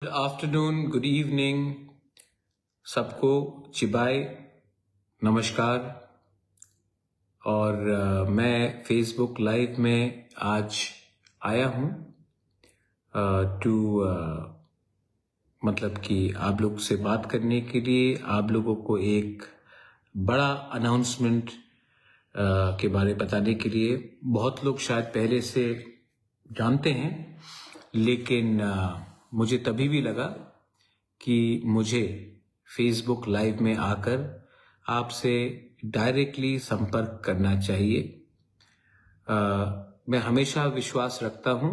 Good afternoon, good evening सबको। चिबाय, नमस्कार। और मैं फेसबुक लाइव में आज आया हूँ टू मतलब कि आप लोग से बात करने के लिए, आप लोगों को एक बड़ा अनाउंसमेंट के बारे बताने के लिए। बहुत लोग शायद पहले से जानते हैं, लेकिन मुझे तभी भी लगा कि मुझे फेसबुक लाइव में आकर आपसे डायरेक्टली संपर्क करना चाहिए। मैं हमेशा विश्वास रखता हूं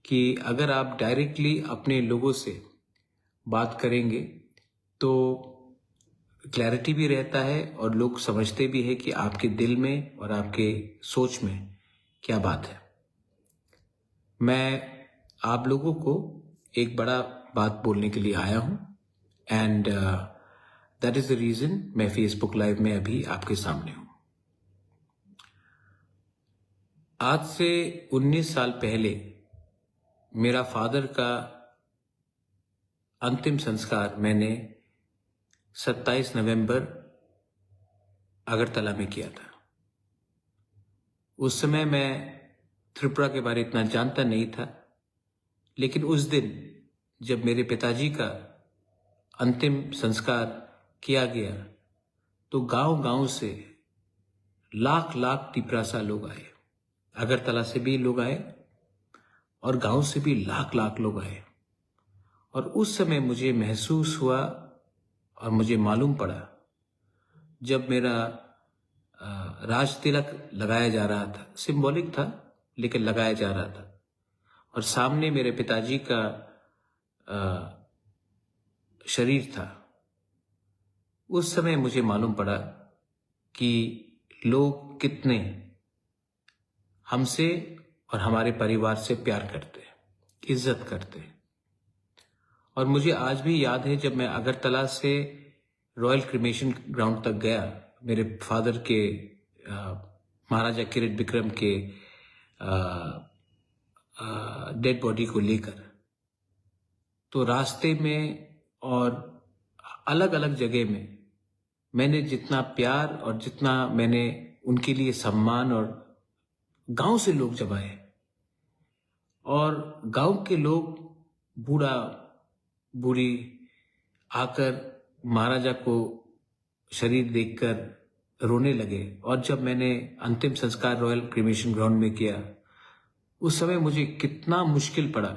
कि अगर आप डायरेक्टली अपने लोगों से बात करेंगे तो क्लैरिटी भी रहता है और लोग समझते भी है कि आपके दिल में और आपके सोच में क्या बात है। मैं आप लोगों को एक बड़ा बात बोलने के लिए आया हूं and that is the reason मैं फेसबुक लाइव में अभी आपके सामने हूं। आज से 19 साल पहले मेरा फादर का अंतिम संस्कार मैंने 27 नवंबर अगरतला में किया था। उस समय मैं त्रिपुरा के बारे इतना जानता नहीं था, लेकिन उस दिन जब मेरे पिताजी का अंतिम संस्कार किया गया तो गांव-गांव से लाख लाख तिपरासा लोग आए। अगरतला से भी लोग आए और गांव से भी लाख लाख लोग आए। और उस समय मुझे महसूस हुआ और मुझे मालूम पड़ा, जब मेरा राज तिलक लगाया जा रहा था, सिंबॉलिक था लेकिन लगाया जा रहा था, और सामने मेरे पिताजी का शरीर था, उस समय मुझे मालूम पड़ा कि लोग कितने हमसे और हमारे परिवार से प्यार करते हैं, इज्जत करते हैं। और मुझे आज भी याद है, जब मैं अगरतला से रॉयल क्रिमेशन ग्राउंड तक गया मेरे फादर के महाराजा किरीट विक्रम के डेड बॉडी को लेकर, तो रास्ते में और अलग अलग जगह में मैंने जितना प्यार और जितना मैंने उनके लिए सम्मान, और गांव से लोग जब आए और गांव के लोग बूढ़ा बूढ़ी आकर महाराजा को शरीर देखकर रोने लगे। और जब मैंने अंतिम संस्कार रॉयल क्रिमेशन ग्राउंड में किया, उस समय मुझे कितना मुश्किल पड़ा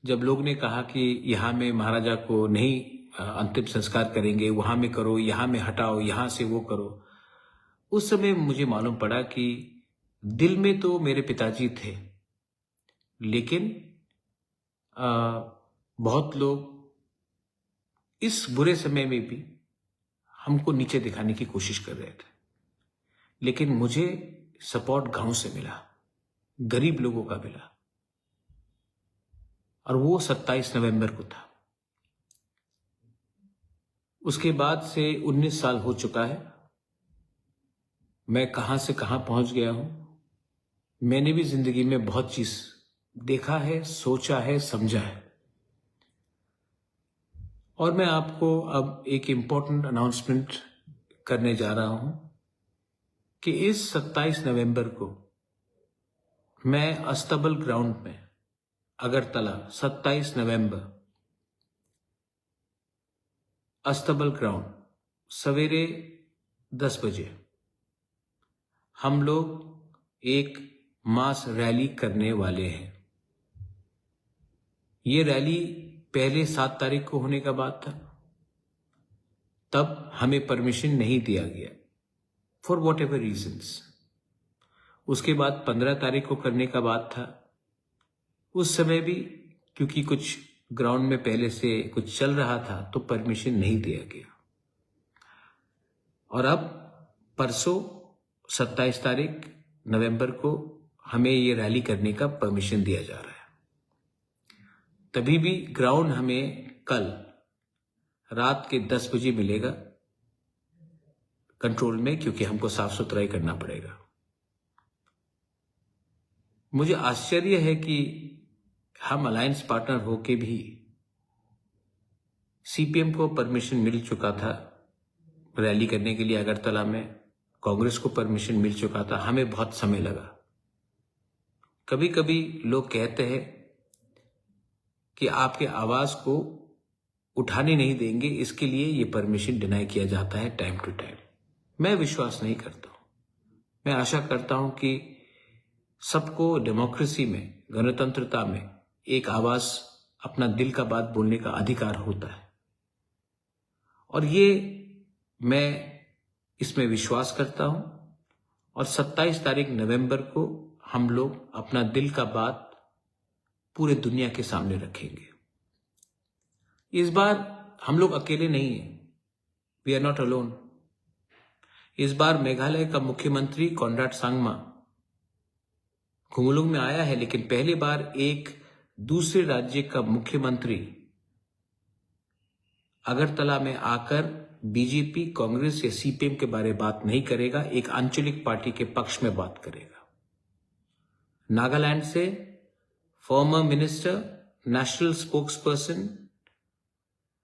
जब लोग ने कहा कि यहाँ में महाराजा को नहीं अंतिम संस्कार करेंगे, वहां में करो, यहाँ में हटाओ, यहाँ से वो करो। उस समय मुझे मालूम पड़ा कि दिल में तो मेरे पिताजी थे, लेकिन बहुत लोग इस बुरे समय में भी हमको नीचे दिखाने की कोशिश कर रहे थे। लेकिन मुझे सपोर्ट गांव से मिला, गरीब लोगों का मिला, और वो 27 नवंबर को था। उसके बाद से 19 साल हो चुका है। मैं कहां से कहां पहुंच गया हूं। मैंने भी जिंदगी में बहुत चीज देखा है, सोचा है, समझा है। और मैं आपको अब एक इम्पोर्टेंट अनाउंसमेंट करने जा रहा हूं कि इस 27 नवंबर को मैं अस्तबल ग्राउंड में, अगरतला, 27 नवंबर अस्तबल ग्राउंड, सवेरे 10 बजे हम लोग एक मास रैली करने वाले हैं। ये रैली पहले 7 तारीख को होने का बात था, तब हमें परमिशन नहीं दिया गया फॉर वॉट एवर रीजन्स। उसके बाद 15 तारीख को करने का बात था, उस समय भी क्योंकि कुछ ग्राउंड में पहले से कुछ चल रहा था तो परमिशन नहीं दिया गया। और अब परसों 27 तारीख नवंबर को हमें ये रैली करने का परमिशन दिया जा रहा है। तभी भी ग्राउंड हमें कल रात के 10 बजे मिलेगा कंट्रोल में, क्योंकि हमको साफ सुथराई करना पड़ेगा। मुझे आश्चर्य है कि हम अलायंस पार्टनर होके भी सीपीएम को परमिशन मिल चुका था रैली करने के लिए अगरतला में, कांग्रेस को परमिशन मिल चुका था, हमें बहुत समय लगा। कभी कभी लोग कहते हैं कि आपके आवाज को उठाने नहीं देंगे, इसके लिए ये परमिशन डिनाई किया जाता है टाइम टू टाइम। मैं विश्वास नहीं करता हूं। मैं आशा करता हूं कि सबको डेमोक्रेसी में, गणतंत्रता में एक आवाज, अपना दिल का बात बोलने का अधिकार होता है, और ये मैं इसमें विश्वास करता हूं। और 27 तारीख नवंबर को हम लोग अपना दिल का बात पूरे दुनिया के सामने रखेंगे। इस बार हम लोग अकेले नहीं हैं, वी आर नॉट अलोन। इस बार मेघालय का मुख्यमंत्री कॉनराड सांगमा खुमुलुंग में आया है, लेकिन पहली बार एक दूसरे राज्य का मुख्यमंत्री अगरतला में आकर बीजेपी, कांग्रेस या सीपीएम के बारे में बात नहीं करेगा, एक आंचलिक पार्टी के पक्ष में बात करेगा। नागालैंड से former minister, national spokesperson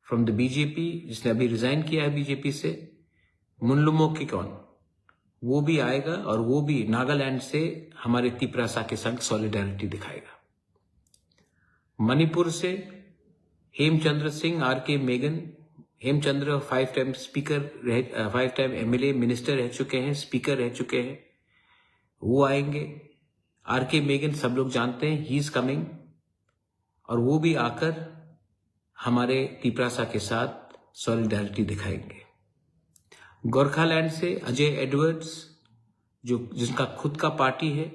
from the BJP, जिसने अभी रिजाइन किया है बीजेपी से, मुनलुमो किकॉन, वो भी आएगा और वो भी नागालैंड से हमारे तिपरासा के संग सॉलिडारिटी दिखाएगा। मणिपुर से हेमचंद्र सिंह, आर.के. मेगन, Hemchandra 5 time speaker, 5 time MLA, minister रह चुके हैं, स्पीकर रह चुके हैं, वो आएंगे। आर.के. मेगन सब लोग जानते हैं, ही इज कमिंग, और वो भी आकर हमारे तिपरासा के साथ सॉलिडारिटी दिखाएंगे। गोरखालैंड से अजय एडवर्ड्स, जिसका खुद का पार्टी है,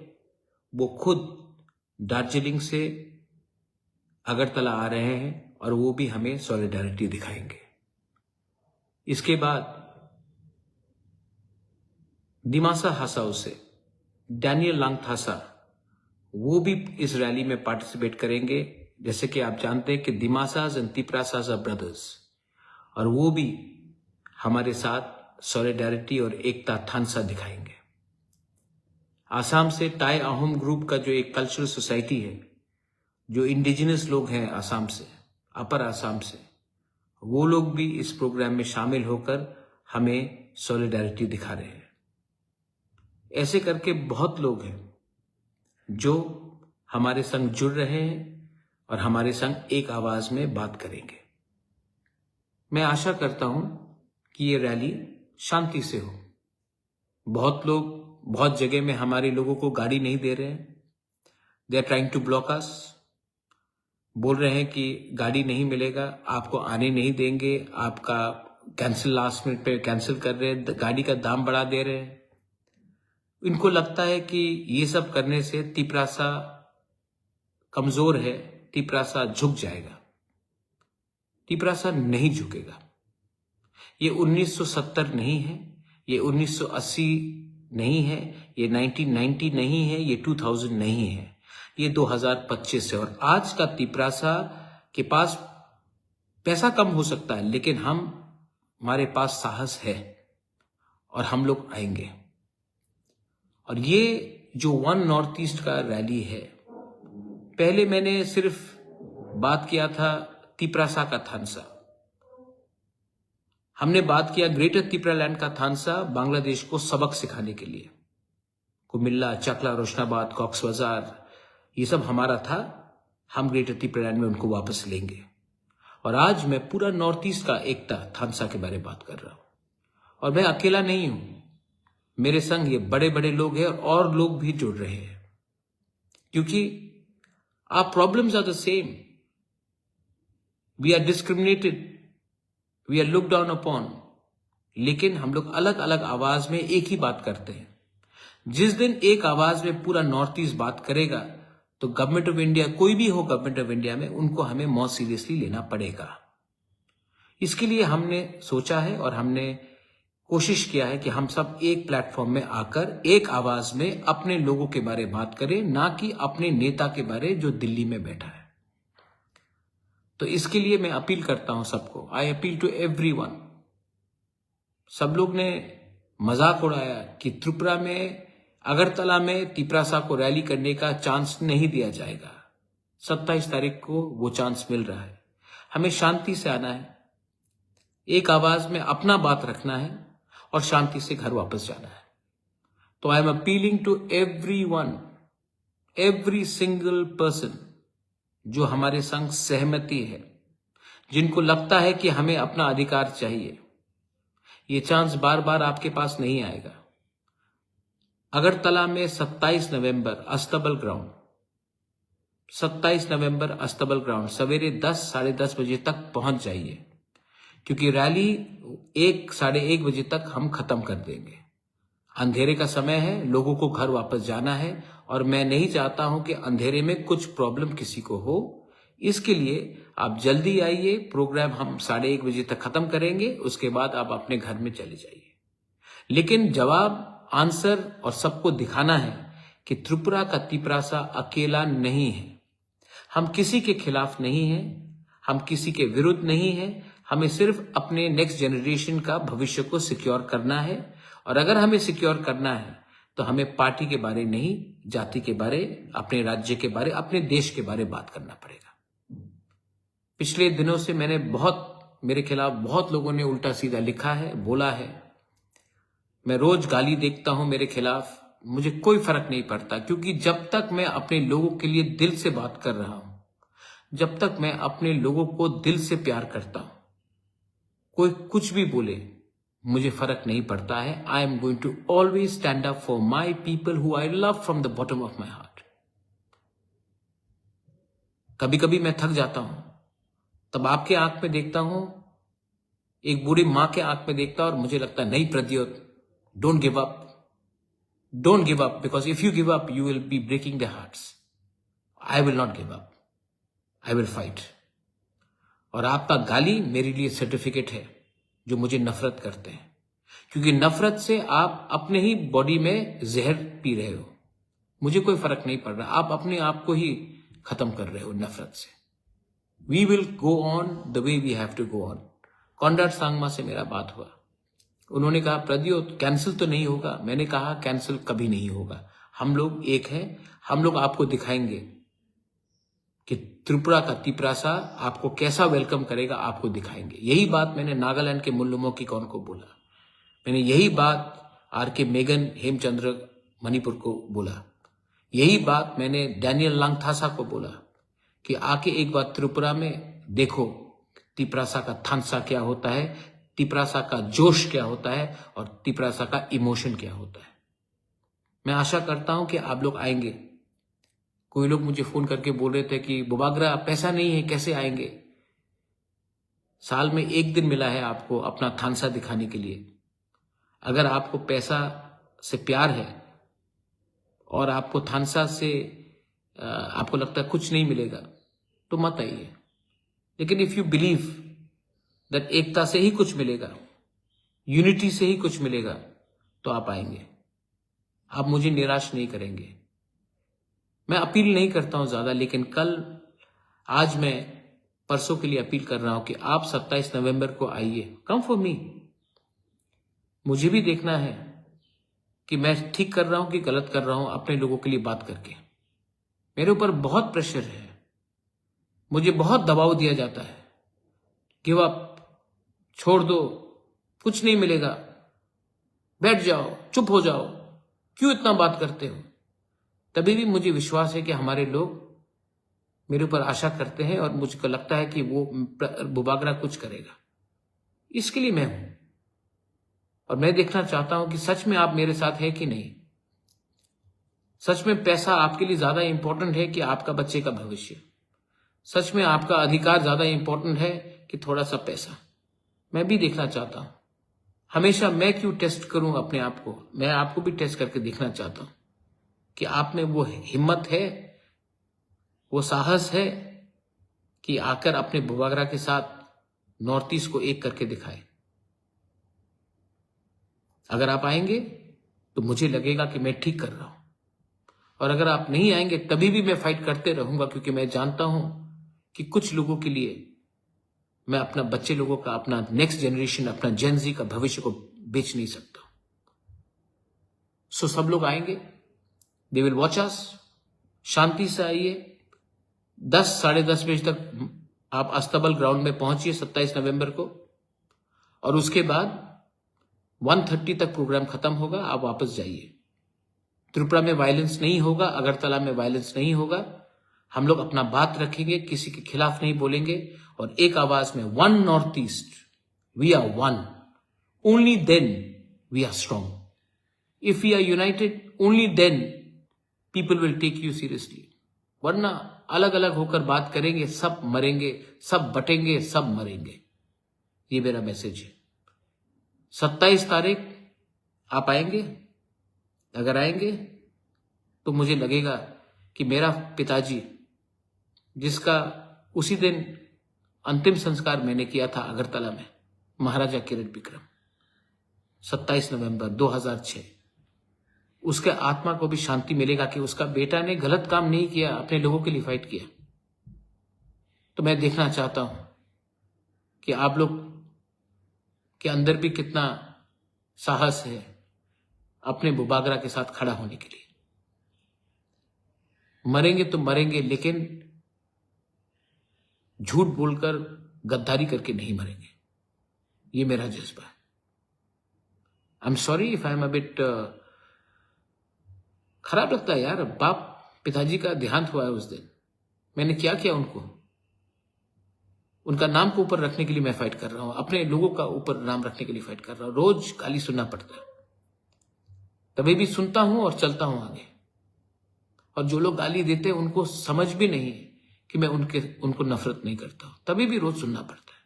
वो खुद दार्जिलिंग से अगरतला आ रहे हैं और वो भी हमें सॉलिडारिटी दिखाएंगे। इसके बाद दिमासा हसाओ से डैनियल लांगथासा, वो भी इस रैली में पार्टिसिपेट करेंगे। जैसे कि आप जानते हैं कि दिमासाज एंड तिपरासाज आर ब्रदर्स, और वो भी हमारे साथ सॉलिडारिटी और एकता थानसा दिखाएंगे। आसाम से टाई अहोम ग्रुप का जो एक कल्चरल सोसाइटी है, जो इंडिजिनस लोग हैं आसाम से, अपर आसाम से, वो लोग भी इस प्रोग्राम में शामिल होकर हमें सॉलिडारिटी दिखा रहे हैं। ऐसे करके बहुत लोग हैं जो हमारे संग जुड़ रहे हैं और हमारे संग एक आवाज में बात करेंगे। मैं आशा करता हूं कि ये रैली शांति से हो। बहुत लोग बहुत जगह में हमारे लोगों को गाड़ी नहीं दे रहे हैं, they are trying to block us, बोल रहे हैं कि गाड़ी नहीं मिलेगा, आपको आने नहीं देंगे, आपका कैंसिल, लास्ट मिनट पे कैंसिल कर रहे हैं, गाड़ी का दाम बढ़ा दे रहे हैं। इनको लगता है कि ये सब करने से तिपरासा कमजोर है, तिपरासा झुक जाएगा। तिपरासा नहीं झुकेगा। ये 1970 नहीं है, ये 1980 नहीं है, ये 1990 नहीं है, ये 2000 नहीं है, ये 2025 है। और आज का तिपरासा के पास पैसा कम हो सकता है, लेकिन हमारे पास साहस है और हम लोग आएंगे। और ये जो वन नॉर्थ ईस्ट का रैली है, पहले मैंने सिर्फ बात किया था तिपरासा का थानसा, हमने बात किया ग्रेटर तिपरालैंड का थानसा बांग्लादेश को सबक सिखाने के लिए। कुमिल्ला, चकला, रोशनाबाद, कॉक्स बाजार, ये सब हमारा था, हम ग्रेटर तिपरालैंड में उनको वापस लेंगे। और आज मैं पूरा नॉर्थ ईस्ट का एकता थानसा के बारे में बात कर रहा हूं। और मैं अकेला नहीं हूं, मेरे संग ये बड़े बड़े लोग हैं और लोग भी जुड़ रहे हैं, क्योंकि our problems are the same. We are discriminated, we are look down upon, लेकिन हम लोग अलग अलग आवाज में एक ही बात करते हैं। जिस दिन एक आवाज में पूरा नॉर्थ ईस्ट बात करेगा, तो गवर्नमेंट ऑफ इंडिया, कोई भी हो गवर्नमेंट ऑफ इंडिया में, उनको हमें मोर सीरियसली लेना पड़ेगा। इसके लिए हमने सोचा है और हमने कोशिश किया है कि हम सब एक प्लेटफॉर्म में आकर एक आवाज में अपने लोगों के बारे में बात करें, ना कि अपने नेता के बारे जो दिल्ली में बैठा है। तो इसके लिए मैं अपील करता हूं सबको, आई अपील टू एवरीवन। सब लोग ने मजाक उड़ाया कि त्रिपुरा में, अगरतला में तिपरासा को रैली करने का चांस नहीं दिया जाएगा। 27 तारीख को वो चांस मिल रहा है। हमें शांति से आना है, एक आवाज में अपना बात रखना है और शांति से घर वापस जाना है। तो I am appealing to everyone, every single person जो हमारे संग सहमति है, जिनको लगता है कि हमें अपना अधिकार चाहिए। ये चांस बार बार आपके पास नहीं आएगा। अगरतला में 27 नवंबर अस्तबल ग्राउंड, 27 नवंबर अस्तबल ग्राउंड सवेरे 10 साढ़े 10 बजे तक पहुंच जाइए, क्योंकि रैली 1 साढ़े 1 बजे तक हम खत्म कर देंगे। अंधेरे का समय है, लोगों को घर वापस जाना है और मैं नहीं चाहता हूं कि अंधेरे में कुछ प्रॉब्लम किसी को हो। इसके लिए आप जल्दी आइए। प्रोग्राम हम 1:30 बजे तक खत्म करेंगे, उसके बाद आप अपने घर में चले जाइए। लेकिन जवाब, आंसर और सबको दिखाना है कि त्रिपुरा का तिपरासा अकेला नहीं है। हम किसी के खिलाफ नहीं हैं, हम किसी के विरुद्ध नहीं हैं। हमें सिर्फ अपने नेक्स्ट जनरेशन का भविष्य को सिक्योर करना है। और अगर हमें सिक्योर करना है तो हमें पार्टी के बारे नहीं, जाति के बारे, अपने राज्य के बारे, अपने देश के बारे बात करना पड़ेगा। पिछले दिनों से मेरे खिलाफ बहुत लोगों ने उल्टा सीधा लिखा है, बोला है। मैं रोज गाली देखता हूं मेरे खिलाफ, मुझे कोई फर्क नहीं पड़ता, क्योंकि जब तक मैं अपने लोगों के लिए दिल से बात कर रहा हूं, जब तक मैं अपने लोगों को दिल से प्यार करता हूं, कोई कुछ भी बोले मुझे फर्क नहीं पड़ता है। I am going to always stand up for my people who I love from the bottom of my heart. कभी कभी मैं थक जाता हूं, तब आपके आंख में देखता हूं, एक बुरी मां के आंख में देखता हूं और मुझे लगता है नहीं Pradyot, don't give up, don't give up, because if you give up you will be breaking the hearts. I will not give up, I will fight. और आपका गाली मेरे लिए सर्टिफिकेट है जो मुझे नफरत करते हैं, क्योंकि नफरत से आप अपने ही बॉडी में जहर पी रहे हो। मुझे कोई फर्क नहीं पड़ रहा, आप अपने आप को ही खत्म कर रहे हो नफरत से। We will go on the way we have to go on. Conrad Sangma से मेरा बात हुआ, उन्होंने कहा प्रद्योत कैंसिल तो नहीं होगा। मैंने कहा कैंसिल कभी नहीं होगा, हम लोग एक हैं। हम लोग आपको दिखाएंगे कि त्रिपुरा का तिपरासा आपको कैसा वेलकम करेगा, आपको दिखाएंगे। यही बात मैंने नागालैंड के मुल्लुमो की कौन को बोला, मैंने यही बात आर.के. मेगन हेमचंद्र मणिपुर को बोला, यही बात मैंने डैनियल लांगथासा को बोला कि आके एक बार त्रिपुरा में देखो तिपरासा का थानसा क्या होता है, तिपरासा का जोश क्या होता है और तिपरासा का इमोशन क्या होता है। मैं आशा करता हूं कि आप लोग आएंगे। कोई लोग मुझे फोन करके बोल रहे थे कि बुबागरा पैसा नहीं है, कैसे आएंगे। साल में एक दिन मिला है आपको अपना थानसा दिखाने के लिए। अगर आपको पैसा से प्यार है और आपको थानसा से आपको लगता है कुछ नहीं मिलेगा तो मत आइए। लेकिन इफ यू बिलीव दैट एकता से ही कुछ मिलेगा, यूनिटी से ही कुछ मिलेगा, तो आप आएंगे। आप मुझे निराश नहीं करेंगे। मैं अपील नहीं करता हूं ज्यादा, लेकिन आज मैं परसों के लिए अपील कर रहा हूं कि आप 27 नवंबर को आइए। Come for me. मुझे भी देखना है कि मैं ठीक कर रहा हूं कि गलत कर रहा हूं, अपने लोगों के लिए बात करके। मेरे ऊपर बहुत प्रेशर है, मुझे बहुत दबाव दिया जाता है, गिव अप, छोड़ दो, कुछ नहीं मिलेगा, बैठ जाओ, चुप हो जाओ, क्यों इतना बात करते हो। तभी भी मुझे विश्वास है कि हमारे लोग मेरे ऊपर आशा करते हैं और मुझको लगता है कि वो बुबागरा कुछ करेगा। इसके लिए मैं हूं और मैं देखना चाहता हूं कि सच में आप मेरे साथ हैं कि नहीं। सच में पैसा आपके लिए ज्यादा इंपॉर्टेंट है कि आपका बच्चे का भविष्य। सच में आपका अधिकार ज्यादा इंपॉर्टेंट है कि थोड़ा सा पैसा। मैं भी देखना चाहता हूं। हमेशा मैं क्यों टेस्ट करूं अपने आप को, मैं आपको भी टेस्ट करके देखना चाहता हूं कि आप में वो हिम्मत है, वो साहस है कि आकर अपने बुबागरा के साथ नॉर्थ ईस्ट को एक करके दिखाए। अगर आप आएंगे तो मुझे लगेगा कि मैं ठीक कर रहा हूं, और अगर आप नहीं आएंगे तभी भी मैं फाइट करते रहूंगा, क्योंकि मैं जानता हूं कि कुछ लोगों के लिए मैं अपना बच्चे लोगों का, अपना नेक्स्ट जनरेशन, अपना जेनजी का भविष्य को बेच नहीं सकता। सो सब लोग आएंगे, दे विल वॉच अस। शांति से आइए, 10 साढ़े 10 बजे तक आप अस्तबल ग्राउंड में पहुंचिए 27 नवंबर को, और उसके बाद 1:30 तक प्रोग्राम खत्म होगा, आप वापस जाइए। त्रिपुरा में वायलेंस नहीं होगा, अगरतला में वायलेंस नहीं होगा। हम लोग अपना बात रखेंगे, किसी के खिलाफ नहीं बोलेंगे, और एक आवाज में one North East, we are one, only then we are strong. If we are united, only then people will take you seriously. वरना अलग अलग होकर बात करेंगे, सब मरेंगे, सब बटेंगे, सब मरेंगे। ये मेरा मैसेज है। 27 तारीख आप आएंगे? अगर आएंगे तो मुझे लगेगा कि मेरा पिताजी, जिसका उसी दिन अंतिम संस्कार मैंने किया था अगरतला में, महाराजा किरण विक्रम, 27 नवंबर 2006, उसके आत्मा को भी शांति मिलेगा कि उसका बेटा ने गलत काम नहीं किया, अपने लोगों के लिए फाइट किया। तो मैं देखना चाहता हूं कि आप लोग के अंदर भी कितना साहस है अपने बुबागरा के साथ खड़ा होने के लिए। मरेंगे तो मरेंगे, लेकिन झूठ बोलकर, गद्दारी करके नहीं मरेंगे। ये मेरा जज्बा है। I am sorry if I am a bit, खराब लगता है यार। बाप पिताजी का देहांत हुआ है उस दिन, मैंने क्या किया उनको? उनका नाम को ऊपर रखने के लिए मैं फाइट कर रहा हूं, अपने लोगों का ऊपर नाम रखने के लिए फाइट कर रहा हूं। रोज गाली सुनना पड़ता है, तभी भी सुनता हूं और चलता हूं आगे। और जो लोग गाली देते हैं उनको समझ भी नहीं कि मैं उनको नफरत नहीं करता हूं, तभी भी रोज सुनना पड़ता है।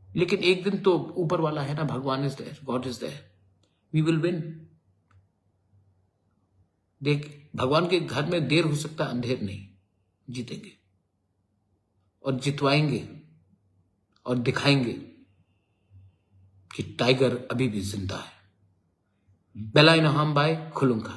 लेकिन एक दिन तो ऊपर वाला है ना, Bhagwan is there, God is there, we will win. देख, भगवान के घर में देर हो सकता है, अंधेर नहीं। जीतेंगे और जितवाएंगे और दिखाएंगे कि टाइगर अभी भी जिंदा है। बेलाइन हम बाय खुलुंगा।